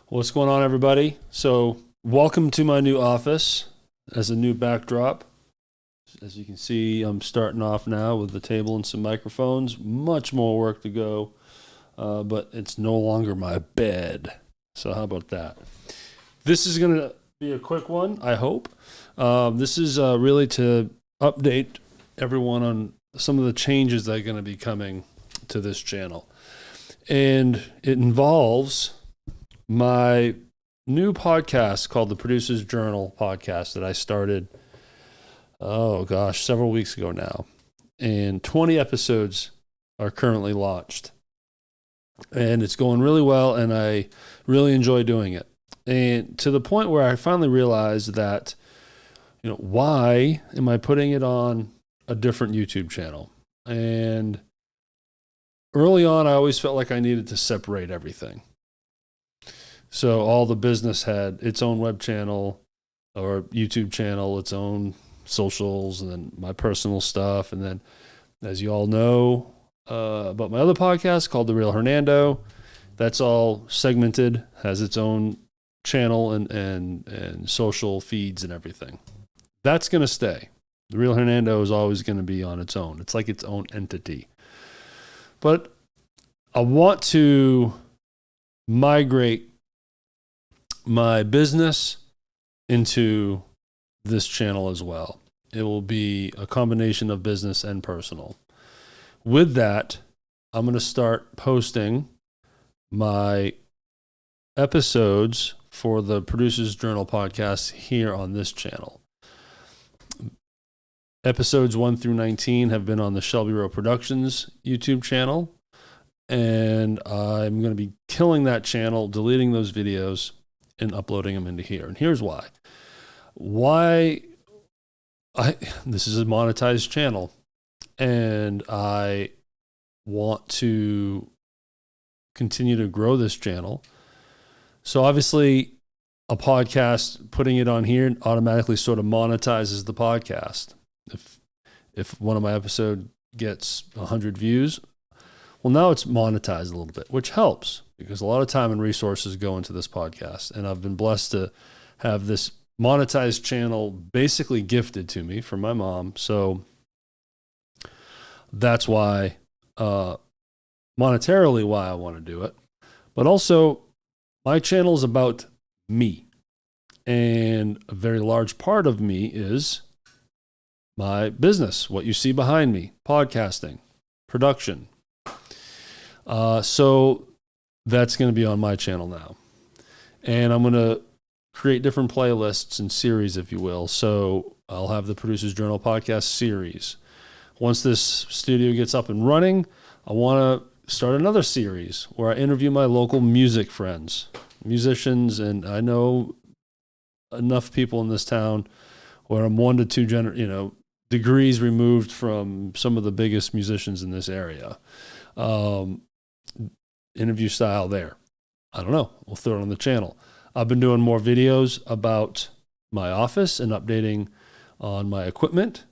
What's going on, everybody? So, welcome to my new office as a new backdrop. As you can see, I'm starting off now with the table and some microphones. Much more work to go, but it's no longer my bed. So, how about that? This is going to be a quick one, I hope. This is really to update everyone on some of the changes that are going to be coming to this channel. And it involves my new podcast called the Producer's Journal podcast that I started, several weeks ago now. And 20 episodes are currently launched. And it's going really well, and I really enjoy doing it. And to the point where I finally realized that, why am I putting it on a different YouTube channel? And early on, I always felt like I needed to separate everything. So all the business had its own web channel or YouTube channel, its own socials, and then my personal stuff. And then, as you all know, about my other podcast called The Real Hernando, that's all segmented, has its own channel and social feeds and everything. That's going to stay. The Real Hernando is always going to be on its own. It's like its own entity. But I want to migrate my business into this channel as well. It will be a combination of business and personal. With that, I'm going to start posting my episodes for the Producer's Journal podcast here on this channel. Episodes 1 through 19 have been on the Shelby Row Productions YouTube channel, and I'm going to be killing that channel, deleting those videos, and uploading them into here. And here's why. This is a monetized channel, and I want to continue to grow this channel. So obviously, a podcast, putting it on here automatically sort of monetizes the podcast. If one of my episodes gets 100 views, well, now it's monetized a little bit, which helps because a lot of time and resources go into this podcast. And I've been blessed to have this monetized channel basically gifted to me from my mom. So that's why, monetarily, why I want to do it. But also, my channel is about me. And a very large part of me is my business, what you see behind me, podcasting, production. So that's going to be on my channel now. And I'm going to create different playlists and series, if you will. So I'll have the Producer's Journal podcast series. Once this studio gets up and running, I want to start another series where I interview my local music friends, musicians, and I know enough people in this town where I'm 1 to 2 degrees removed from some of the biggest musicians in this area. Interview style there. I don't know. We'll throw it on the channel. I've been doing more videos about my office and updating on my equipment.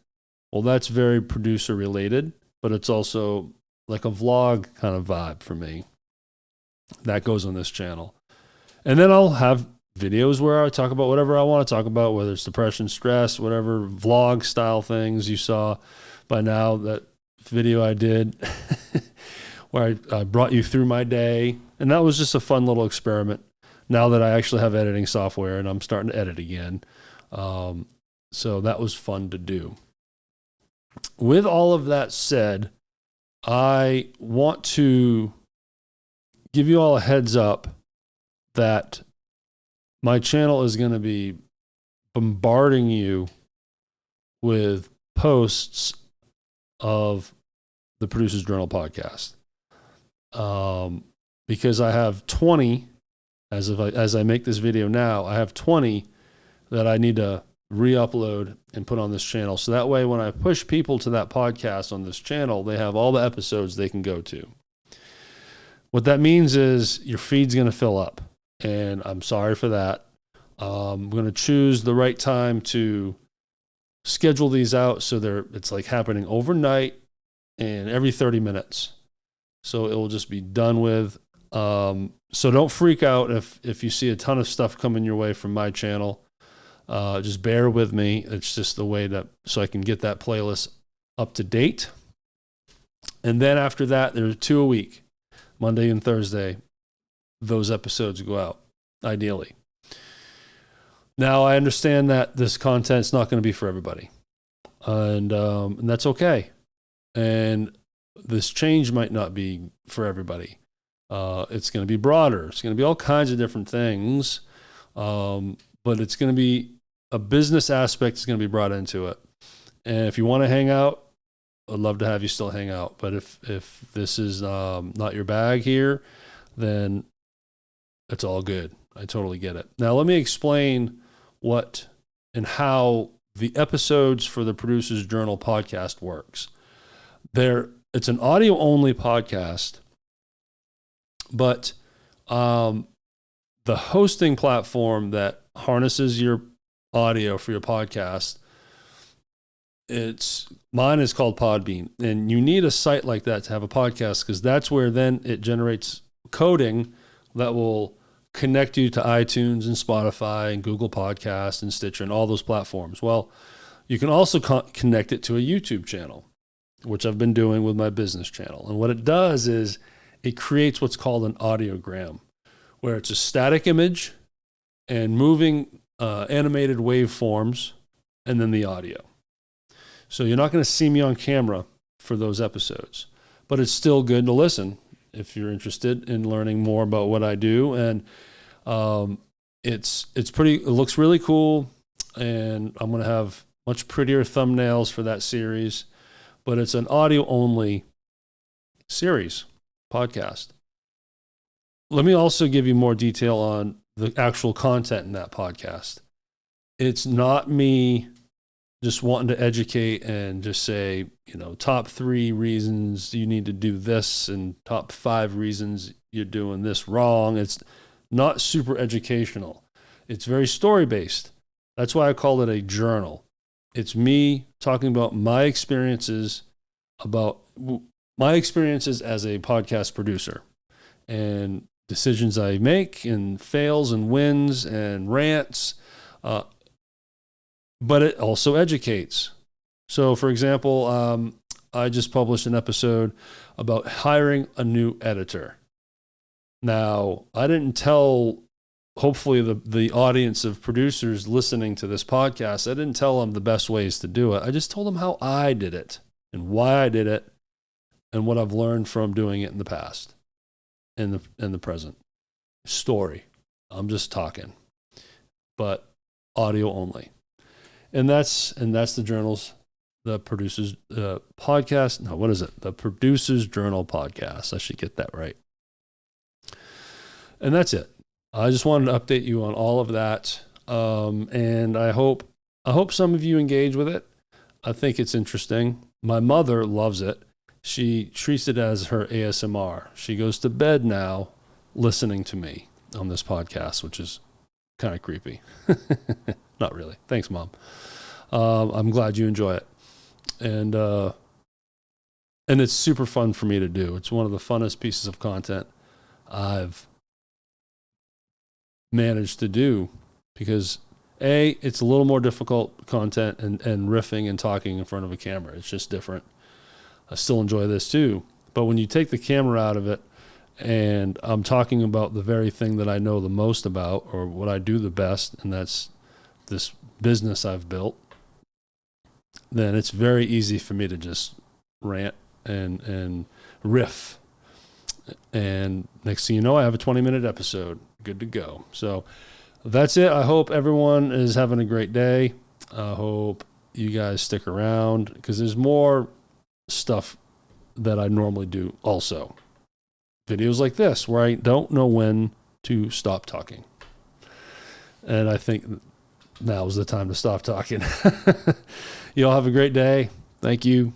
Well, that's very producer related, but it's also like a vlog kind of vibe for me. That goes on this channel. And then I'll have videos where I talk about whatever I want to talk about, whether it's depression, stress, whatever vlog style things you saw by now, that video I did where I brought you through my day. And that was just a fun little experiment now that I actually have editing software and I'm starting to edit again. So that was fun to do. With all of that said, I want to give you all a heads up that my channel is going to be bombarding you with posts of the Producer's Journal podcast. Because I have 20, as I make this video now, I have 20 that I need to re-upload and put on this channel. So that way, when I push people to that podcast on this channel, they have all the episodes they can go to. What that means is your feed's going to fill up. And I'm sorry for that. I'm going to choose the right time to schedule these out so it's like happening overnight and every 30 minutes. So it will just be done with. So don't freak out if you see a ton of stuff coming your way from my channel. Just bear with me. It's just the way so I can get that playlist up to date. And then after that, there's 2 a week, Monday and Thursday. Those episodes go out, ideally. Now, I understand that this content's not going to be for everybody, and that's okay. And this change might not be for everybody. It's going to be broader. It's going to be all kinds of different things, but it's going to be a business aspect is going to be brought into it. And if you want to hang out, I'd love to have you still hang out. But if this is not your bag here, then it's all good. I totally get it. Now, let me explain what and how the episodes for the Producer's Journal podcast works. It's an audio-only podcast, but the hosting platform that harnesses your audio for your podcast, mine is called Podbean, and you need a site like that to have a podcast, because that's where then it generates coding that will connect you to iTunes and Spotify and Google Podcasts and Stitcher and all those platforms. Well, you can also connect it to a YouTube channel, which I've been doing with my business channel. And what it does is it creates what's called an audiogram, where it's a static image and moving animated waveforms and then the audio. So you're not going to see me on camera for those episodes, but it's still good to listen if you're interested in learning more about what I do. And it looks really cool, and I'm going to have much prettier thumbnails for that series, but it's an audio only series podcast. Let me also give you more detail on the actual content in that podcast. It's not me just wanting to educate and just say, top 3 reasons you need to do this and top 5 reasons you're doing this wrong. It's not super educational. It's very story-based. That's why I call it a journal. It's me talking about my experiences as a podcast producer, and decisions I make, and fails and wins and rants. But it also educates. So, for example, I just published an episode about hiring a new editor. Now, I didn't tell, hopefully, the audience of producers listening to this podcast, I didn't tell them the best ways to do it. I just told them how I did it and why I did it and what I've learned from doing it in the past and the present. Story. I'm just talking, but audio only. And that's the journals, the Producers podcast. No, what is it? The Producers Journal podcast. I should get that right. And that's it. I just wanted to update you on all of that. And I hope some of you engage with it. I think it's interesting. My mother loves it. She treats it as her ASMR. She goes to bed now listening to me on this podcast, which is kind of creepy. Not really. Thanks, Mom. I'm glad you enjoy it. And it's super fun for me to do. It's one of the funnest pieces of content I've managed to do, because it's a little more difficult content and riffing and talking in front of a camera. It's just different. I still enjoy this too. But when you take the camera out of it, and I'm talking about the very thing that I know the most about, or what I do the best, and that's this business I've built, then it's very easy for me to just rant and riff. And next thing you know, I have a 20-minute episode. Good to go. So that's it. I hope everyone is having a great day. I hope you guys stick around, because there's more stuff that I normally do also. Videos like this, where I don't know when to stop talking. And I think now is the time to stop talking. You all have a great day. Thank you.